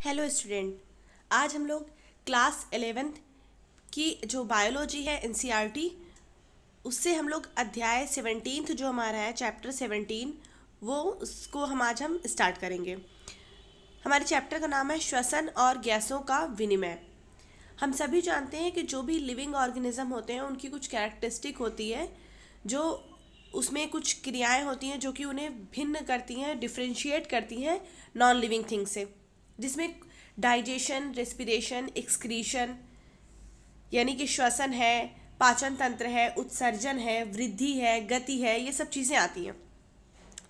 Hello student. आज हम लोग क्लास 11th की जो बायोलॉजी है एनसीईआरटी उससे हम लोग अध्याय 17 जो हमारा है चैप्टर 17 वो उसको हम स्टार्ट करेंगे। हमारे चैप्टर का नाम है श्वसन और गैसों का विनिमय। हम सभी जानते हैं कि जो भी लिविंग ऑर्गेनिज्म होते हैं उनकी कुछ कैरेक्टरिस्टिक होती है, जो उसमें कुछ क्रियाएं होती हैं जो कि उन्हें भिन्न करती हैं, डिफ्रेंशिएट करती हैं नॉन लिविंग थिंग से, जिसमें डाइजेशन, रेस्पिरेशन, एक्सक्रीशन यानी कि श्वसन है, पाचन तंत्र है, उत्सर्जन है, वृद्धि है, गति है, ये सब चीज़ें आती हैं।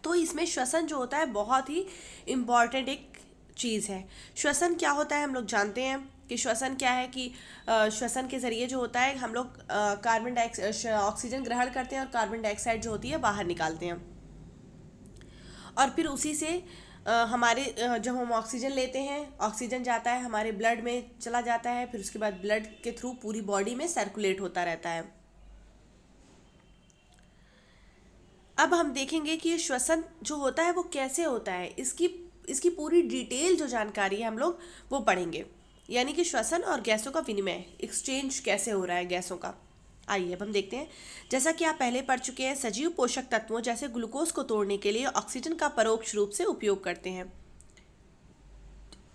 तो इसमें श्वसन जो होता है बहुत ही इम्पॉर्टेंट एक चीज़ है। श्वसन क्या होता है हम लोग जानते हैं कि श्वसन क्या है कि श्वसन के ज़रिए जो होता है हम लोग कार्बन डाइऑक्साइड ऑक्सीजन ग्रहण करते हैं और कार्बन डाइऑक्साइड जो होती है बाहर निकालते हैं, और फिर उसी से जब हम ऑक्सीजन लेते हैं, ऑक्सीजन जाता है हमारे ब्लड में चला जाता है, फिर उसके बाद ब्लड के थ्रू पूरी बॉडी में सर्कुलेट होता रहता है। अब हम देखेंगे कि ये श्वसन जो होता है वो कैसे होता है, इसकी इसकी पूरी डिटेल जो जानकारी है हम लोग वो पढ़ेंगे। यानी कि श्वसन और गैसों का विनिमय, एक्सचेंज कैसे हो रहा है गैसों का। आइए अब हम देखते हैं। जैसा कि आप पहले पढ़ चुके हैं, सजीव पोषक तत्वों जैसे ग्लूकोज को तोड़ने के लिए ऑक्सीजन का परोक्ष रूप से उपयोग करते हैं,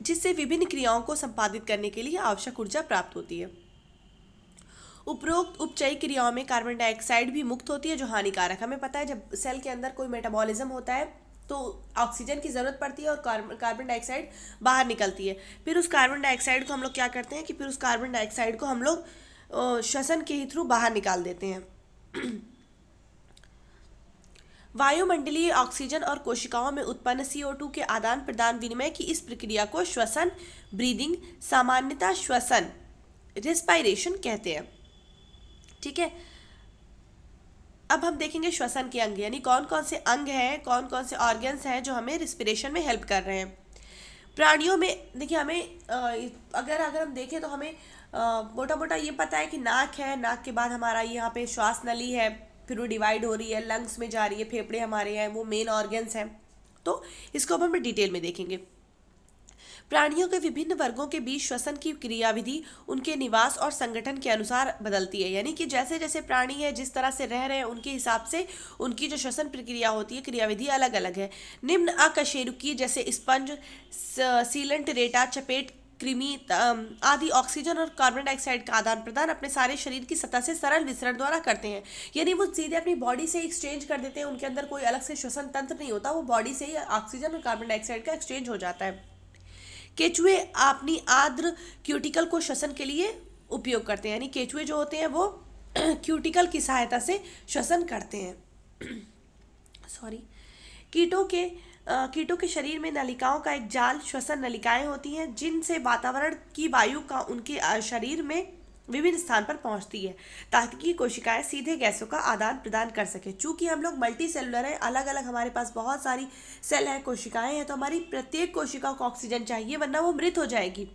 जिससे विभिन्न क्रियाओं को संपादित करने के लिए आवश्यक ऊर्जा प्राप्त होती है। उपरोक्त उपचयी क्रियाओं में कार्बन डाइऑक्साइड भी मुक्त होती है जो हानिकारक। हमें पता है जब सेल के अंदर कोई मेटाबॉलिज्म होता है तो ऑक्सीजन की ज़रूरत पड़ती है और कार्बन डाइऑक्साइड बाहर निकलती है। फिर उस कार्बन डाइऑक्साइड को हम लोग क्या करते हैं कि फिर उस कार्बन डाइऑक्साइड को हम लोग श्वसन के ही थ्रू बाहर निकाल देते हैं। वायुमंडलीय ऑक्सीजन और कोशिकाओं में उत्पन्न CO2 के आदान प्रदान विनिमय की इस प्रक्रिया को श्वसन, ब्रीदिंग, सामान्यतः श्वसन, रेस्पायरेशन कहते हैं। ठीक है। अब हम देखेंगे श्वसन के अंग, यानी कौन कौन से अंग हैं, कौन कौन से ऑर्गन्स हैं जो हमें रिस्पिरेशन में हेल्प कर रहे हैं। प्राणियों में देखिए हमें अगर हम देखें तो हमें मोटा मोटा ये पता है कि नाक है, नाक के बाद हमारा यहाँ पे श्वास नली है, फिर वो डिवाइड हो रही है, लंग्स में जा रही है, फेफड़े हमारे हैं, वो मेन ऑर्गन्स हैं। तो इसको अब हम डिटेल में देखेंगे। प्राणियों के विभिन्न वर्गों के बीच श्वसन की क्रियाविधि उनके निवास और संगठन के अनुसार बदलती है। यानी कि जैसे जैसे प्राणी है जिस तरह से रह रहे हैं उनके हिसाब से उनकी जो श्वसन प्रक्रिया होती है, क्रियाविधि अलग अलग है। निम्न अकशेरुकी जैसे स्पंज, सीलेंट, रेटा, चपेट, कृमि आदि ऑक्सीजन और कार्बन डाइऑक्साइड का आदान प्रदान अपने सारे शरीर की सतह से सरल विसरण द्वारा करते हैं। यानी वो सीधे अपनी बॉडी से एक्सचेंज कर देते हैं, उनके अंदर कोई अलग से श्वसन तंत्र नहीं होता, वो बॉडी से ही ऑक्सीजन और कार्बन डाइऑक्साइड का एक्सचेंज हो जाता है। केचुए अपनी आर्द्र क्यूटिकल को श्वसन के लिए उपयोग करते हैं। यानी केचुए जो होते हैं वो क्यूटिकल की सहायता से श्वसन करते हैं। सॉरी। कीटों के शरीर में नलिकाओं का एक जाल, श्वसन नलिकाएं होती हैं जिनसे वातावरण की वायु का उनके शरीर में विभिन्न स्थान पर पहुंचती है ताकि कोशिकाएं सीधे गैसों का आदान प्रदान कर सके। चूंकि हम लोग मल्टी सेलुलर हैं, अलग अलग हमारे पास बहुत सारी सेल है, कोशिकाएं हैं, तो हमारी प्रत्येक कोशिका को ऑक्सीजन चाहिए वरना वो मृत हो जाएगी।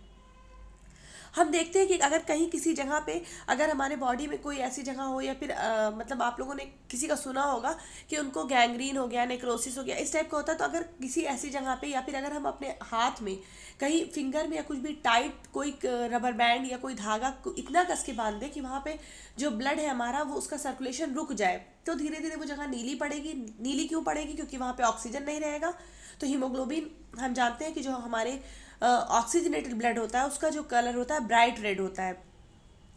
हम देखते हैं कि अगर कहीं किसी जगह पे अगर हमारे बॉडी में कोई ऐसी जगह हो या फिर मतलब आप लोगों ने किसी का सुना होगा कि उनको गैंग्रीन हो गया, नेक्रोसिस हो गया, इस टाइप का होता है, तो अगर किसी ऐसी जगह पे या फिर अगर हम अपने हाथ में कहीं फिंगर में या कुछ भी टाइट कोई रबर बैंड या कोई धागा इतना कस के बांध दे कि वहाँ पे जो ब्लड है हमारा वो उसका सर्कुलेशन रुक जाए, तो धीरे धीरे वो जगह नीली पड़ेगी। नीली क्यों पड़ेगी? क्योंकि वहाँ पे ऑक्सीजन नहीं रहेगा। तो हीमोग्लोबिन हम जानते हैं कि जो हमारे ऑक्सीजनेटेड ब्लड होता है उसका जो कलर होता है ब्राइट रेड होता है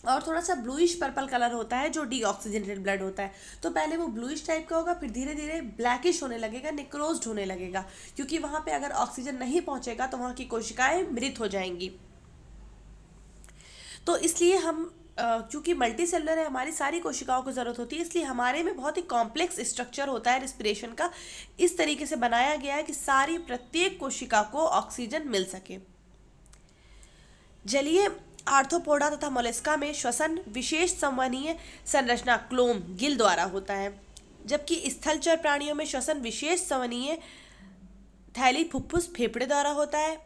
और थोड़ा सा ब्लूइश पर्पल कलर होता है जो डीऑक्सीजनेटेड ब्लड होता है। तो पहले वो ब्लूइश टाइप का होगा, फिर धीरे धीरे ब्लैकिश होने लगेगा, नेक्रोज्ड होने लगेगा, क्योंकि वहाँ पे अगर ऑक्सीजन नहीं पहुँचेगा तो वहाँ की कोशिकाएं मृत हो जाएंगी। तो इसलिए हम क्योंकि मल्टी सेलुलर है, हमारी सारी कोशिकाओं को ज़रूरत होती है, इसलिए हमारे में बहुत ही कॉम्प्लेक्स स्ट्रक्चर होता है रिस्पिरेशन का। इस तरीके से बनाया गया है कि सारी प्रत्येक कोशिका को ऑक्सीजन मिल सके। जलीय आर्थ्रोपोडा तथा मोलस्का में श्वसन विशेष संवहनीय संरचना क्लोम गिल द्वारा होता है, जबकि स्थलचर प्राणियों में श्वसन विशेष संवहनीय थैली फुफ्फुस फेफड़े द्वारा होता है।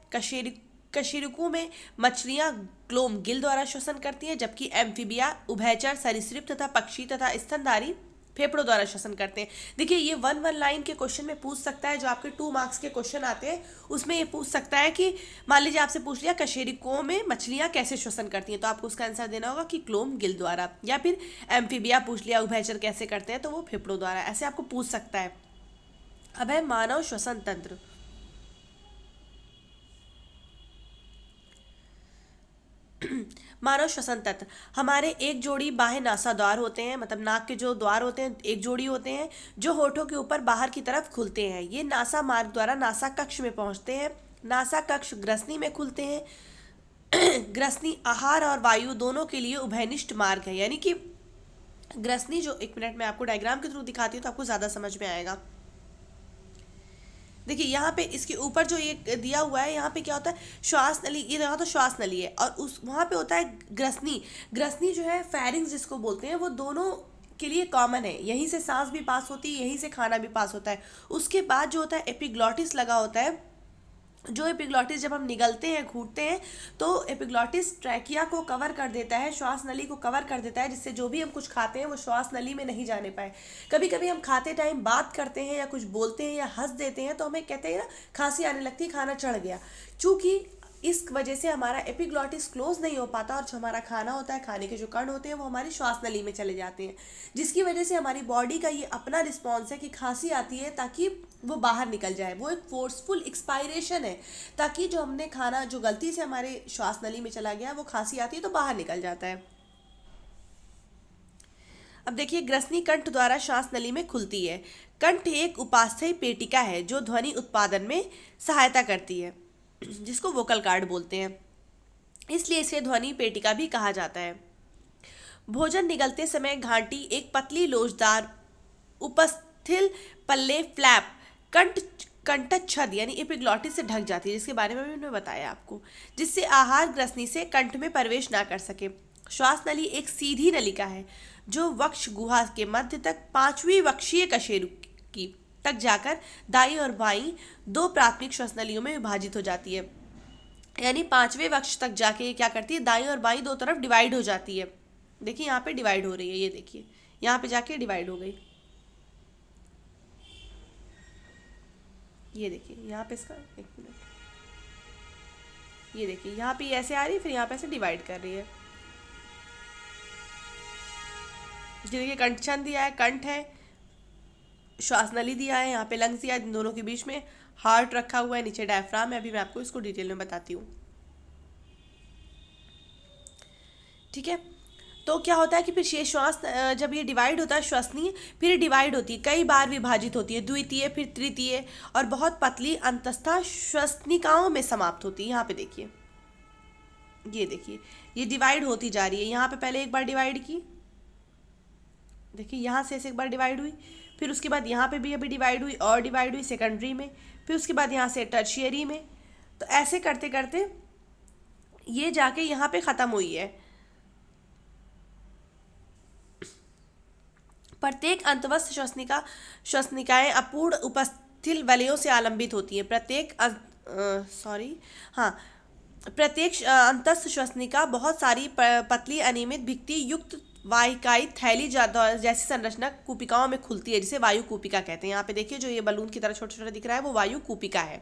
कशेरुकों में मछलियां ग्लोम गिल द्वारा श्वसन करती हैं, जबकि एम्फीबिया, उभयचर, सरीसृप तथा पक्षी तथा स्तनधारी फेफड़ों द्वारा श्वसन करते हैं। देखिए ये वन लाइन के क्वेश्चन में पूछ सकता है, जो आपके 2 मार्क्स के क्वेश्चन आते हैं उसमें ये पूछ सकता है कि मान लीजिए आपसे पूछ लिया कशेरुकों में मछलियां कैसे श्वसन करती हैं, तो आपको उसका आंसर देना होगा कि क्लोम गिल द्वारा, या फिर एम्फीबिया पूछ लिया उभयचर कैसे करते हैं, तो वो फेफड़ों द्वारा, ऐसे आपको पूछ सकता है। अब है मानव श्वसन तंत्र। मानव श्वसन तंत्र, हमारे एक जोड़ी बाह्य नासा द्वार होते हैं, मतलब नाक के जो द्वार होते हैं एक जोड़ी होते हैं, जो होठों के ऊपर बाहर की तरफ खुलते हैं। ये नासा मार्ग द्वारा नासा कक्ष में पहुंचते हैं। नासा कक्ष ग्रसनी में खुलते हैं। ग्रसनी आहार और वायु दोनों के लिए उभयनिष्ठ मार्ग है, यानी कि ग्रसनी जो, एक मिनट में आपको डायग्राम के थ्रू दिखाती हूँ तो आपको ज़्यादा समझ में आएगा। देखिए यहाँ पे इसके ऊपर जो ये दिया हुआ है, यहाँ पे क्या होता है, श्वास नली, ये यहाँ तो श्वास नली है, और उस वहाँ पे होता है ग्रसनी। ग्रसनी जो है फेरिंग्स जिसको बोलते हैं, वो दोनों के लिए कॉमन है, यहीं से सांस भी पास होती है, यहीं से खाना भी पास होता है। उसके बाद जो होता है एपिग्लॉटिस लगा होता है, जो एपिग्लॉटिस जब हम निगलते हैं, घूटते हैं, तो एपिग्लॉटिस ट्रैकिया को कवर कर देता है, श्वास नली को कवर कर देता है, जिससे जो भी हम कुछ खाते हैं वो श्वास नली में नहीं जाने पाए। कभी कभी हम खाते टाइम बात करते हैं या कुछ बोलते हैं या हंस देते हैं, तो हमें कहते हैं ना खांसी आने लगती है, खाना चढ़ गया। चूँकि इस वजह से हमारा एपिग्लॉटिस क्लोज नहीं हो पाता, और जो हमारा खाना होता है, खाने के जो कण होते हैं, वो हमारी श्वास नली में चले जाते हैं, जिसकी वजह से हमारी बॉडी का ये अपना रिस्पॉन्स है कि खांसी आती है ताकि वो बाहर निकल जाए। वो एक फोर्सफुल एक्सपायरेशन है, ताकि जो हमने खाना जो गलती से हमारे श्वास नली में चला गया, वो खांसी आती है तो बाहर निकल जाता है। अब देखिए ग्रसनी कंठ द्वारा श्वास नली में खुलती है। कंठ एक उपास्थीय पेटिका है जो ध्वनि उत्पादन में सहायता करती है, जिसको वोकल कार्ड बोलते हैं, इसलिए इसे ध्वनि पेटिका भी कहा जाता है। भोजन निगलते समय घाटी एक पतली लोचदार उपस्थिल पल्ले फ्लैप कंठच्छद यानी एपिग्लॉटिस से ढक जाती है, जिसके बारे में भी मैंने बताया आपको, जिससे आहार ग्रसनी से कंठ में प्रवेश ना कर सके। श्वास नली एक सीधी नलिका है जो वक्ष गुहा के मध्य तक 5वीं वक्षीय कशेरुकी तक जाकर दाईं और बाईं 2 प्राथमिक श्वसनलियों में विभाजित हो जाती है। यानी 5वें वक्ष तक जाके ये क्या करती है, दाईं और बाईं 2 तरफ डिवाइड हो जाती है। देखिए यहाँ पे डिवाइड हो रही है, ये देखिए यहाँ पे जाके डिवाइड हो गई, ये देखिए यहाँ पे इसका, एक मिनट, ये देखिए यहाँ पे ऐसे आ रही है, फिर यहाँ पे ऐसे डिवाइड कर रही है। देखिए कंठछद दिया है, कंठ है, श्वास नली दिया है, यहाँ पे लंग्स दिया है, इन दोनों के बीच में हार्ट रखा हुआ है, नीचे डायफ्राम है। अभी मैं आपको इसको डिटेल में बताती हूँ, ठीक है। तो क्या होता है कि फिर ये श्वास जब ये डिवाइड होता है श्वसनीय, फिर डिवाइड होती है, कई बार विभाजित होती है, द्वितीय फिर तृतीय, और बहुत पतली अंतस्था श्वसनिकाओं में समाप्त होती है। यहाँ पे देखिए, ये देखिए ये डिवाइड होती जा रही है। यहाँ पे पहले एक बार डिवाइड की, देखिए यहाँ से ऐसे एक बार डिवाइड हुई, फिर उसके बाद यहाँ पे भी अभी डिवाइड हुई और डिवाइड हुई सेकेंडरी में, फिर उसके बाद यहाँ से टर्शियरी में। तो ऐसे करते करते ये जाके यहाँ पे ख़त्म हुई है। प्रत्येक अंतवस्थ श्वसनिकाएं अपूर्ण उपस्थिल वलयों से आलंबित होती हैं। प्रत्येक अंतस्थ श्वसनिका बहुत सारी पतली अनियमित भित्ति युक्त वाहिकाई थैली जैसी संरचना कूपिकाओं में खुलती है, जिसे वायु कूपिका कहते हैं। यहाँ पे देखिए जो ये बलून की तरह छोटा छोटा दिख रहा है, वो वायु कूपिका है,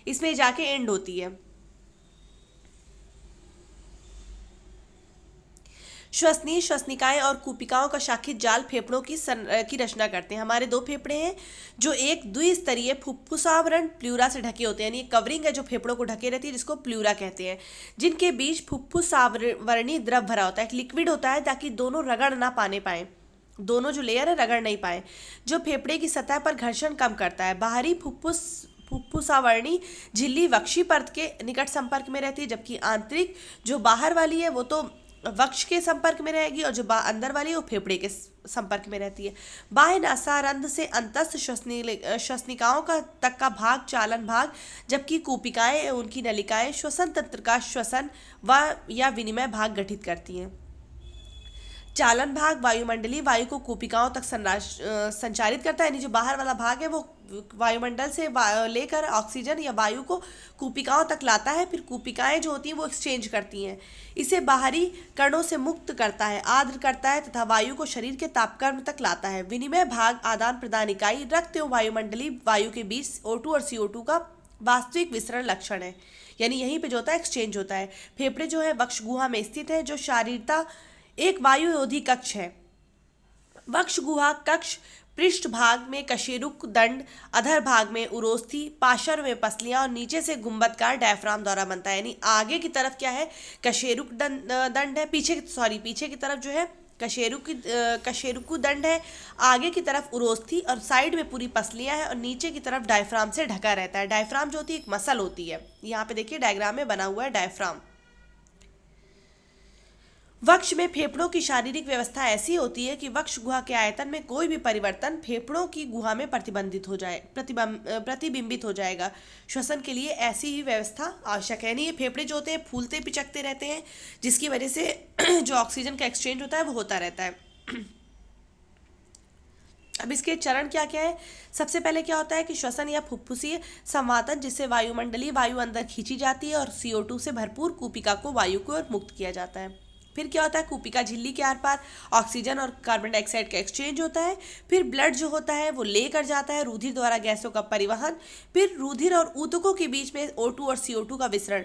इसमें जाके एंड होती है। श्वसनीय श्वसनिकाएं और कूपिकाओं का शाखित जाल फेफड़ों की रचना करते हैं। हमारे 2 फेफड़े हैं जो एक द्विस्तरीय फुफ्फुसावरण प्लूरा से ढके होते हैं, यानी कवरिंग है जो फेफड़ों को ढके रहती है, जिसको प्लूरा कहते हैं, जिनके बीच फुफ्फुसावरणी द्रव भरा होता है, एक लिक्विड होता है, ताकि दोनों रगड़ ना पाए, दोनों जो लेयर है रगड़ नहीं पाए, जो फेफड़े की सतह पर घर्षण कम करता है। बाहरी फुफ्फुसावरणी झिल्ली वक्षी परत के निकट संपर्क में रहती है, जबकि आंतरिक जो बाहर वाली है वो तो वक्ष के संपर्क में रहेगी, और जो अंदर वाली है वो फेफड़े के संपर्क में रहती है। बाह्य नासारंध्र से अंतस्थ श्वसनिकाओं का तक का भाग चालन भाग, जबकि कूपिकाएं उनकी नलिकाएं श्वसन तंत्र का श्वसन व या विनिमय भाग गठित करती हैं। चालन भाग वायुमंडलीय वायु को कूपिकाओं तक संचारित करता है, यानी जो बाहर वाला भाग है वो वायुमंडल से लेकर ऑक्सीजन या वायु को कूपिकाओं तक लाता है, फिर कूपिकाएं जो होती हैं वो एक्सचेंज करती हैं, इसे बाहरी कणों से मुक्त करता है, आर्द्र करता है तथा वायु को शरीर के तापक्रम तक लाता है। विनिमय भाग आदान प्रदान इकाई रक्त एवं वायुमंडलीय वायु के बीच O2 और CO2 का वास्तविक विसरण लक्षण है, यानी यहीं पे जो होता है एक्सचेंज होता है। फेफड़े जो है वक्ष गुहा में स्थित है, जो शारीरता एक वायुरोधी कक्ष है। वक्ष गुहा कक्ष पृष्ठ भाग में कशेरुक दंड, अधर भाग में उरोस्थी, पार्श्व में पसलियां और नीचे से गुंबदकार डायफ्राम द्वारा बनता है। यानी आगे की तरफ क्या है, कशेरुक दंड है, पीछे की तरफ जो है कशेरुकु दंड है, आगे की तरफ उरोस्थी और साइड में पूरी पसलियां है और नीचे की तरफ डायफ्राम से ढका रहता है। डायफ्राम जो होती है एक मसल होती है, यहाँ पे देखिए डायग्राम में बना हुआ है डायफ्राम। वक्ष में फेफड़ों की शारीरिक व्यवस्था ऐसी होती है कि वक्ष गुहा के आयतन में कोई भी परिवर्तन फेफड़ों की गुहा में प्रतिबिंबित हो जाएगा। श्वसन के लिए ऐसी ही व्यवस्था आवश्यक है। यानी ये फेफड़े जो होते हैं फूलते पिचकते रहते हैं, जिसकी वजह से जो ऑक्सीजन का एक्सचेंज होता है वो होता रहता है। अब इसके चरण क्या क्या है। सबसे पहले क्या होता है कि श्वसन या फुफ्फुसीय संवातन, जिससे वायुमंडलीय वायु अंदर खींची जाती है और CO2 से भरपूर कूपिका को वायु की ओर मुक्त किया जाता है। फिर क्या होता है, कूपिका झिल्ली के आर पार ऑक्सीजन और कार्बन डाइऑक्साइड का एक्सचेंज होता है। फिर ब्लड जो होता है वो लेकर जाता है रुधिर द्वारा गैसों का परिवहन। फिर रुधिर और ऊतकों के बीच में O2 और CO2 का विसरण,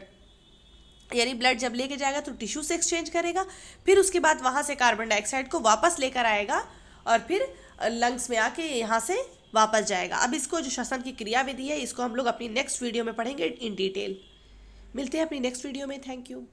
यानी ब्लड जब लेके जाएगा तो टिश्यू से एक्सचेंज करेगा, फिर उसके बाद वहाँ से कार्बन डाइऑक्साइड को वापस लेकर आएगा और फिर लंग्स में आके यहाँ से वापस जाएगा। अब इसको जो श्वसन की क्रियाविधि है इसको हम लोग अपनी नेक्स्ट वीडियो में पढ़ेंगे इन डिटेल। मिलते हैं अपनी नेक्स्ट वीडियो में। Thank you.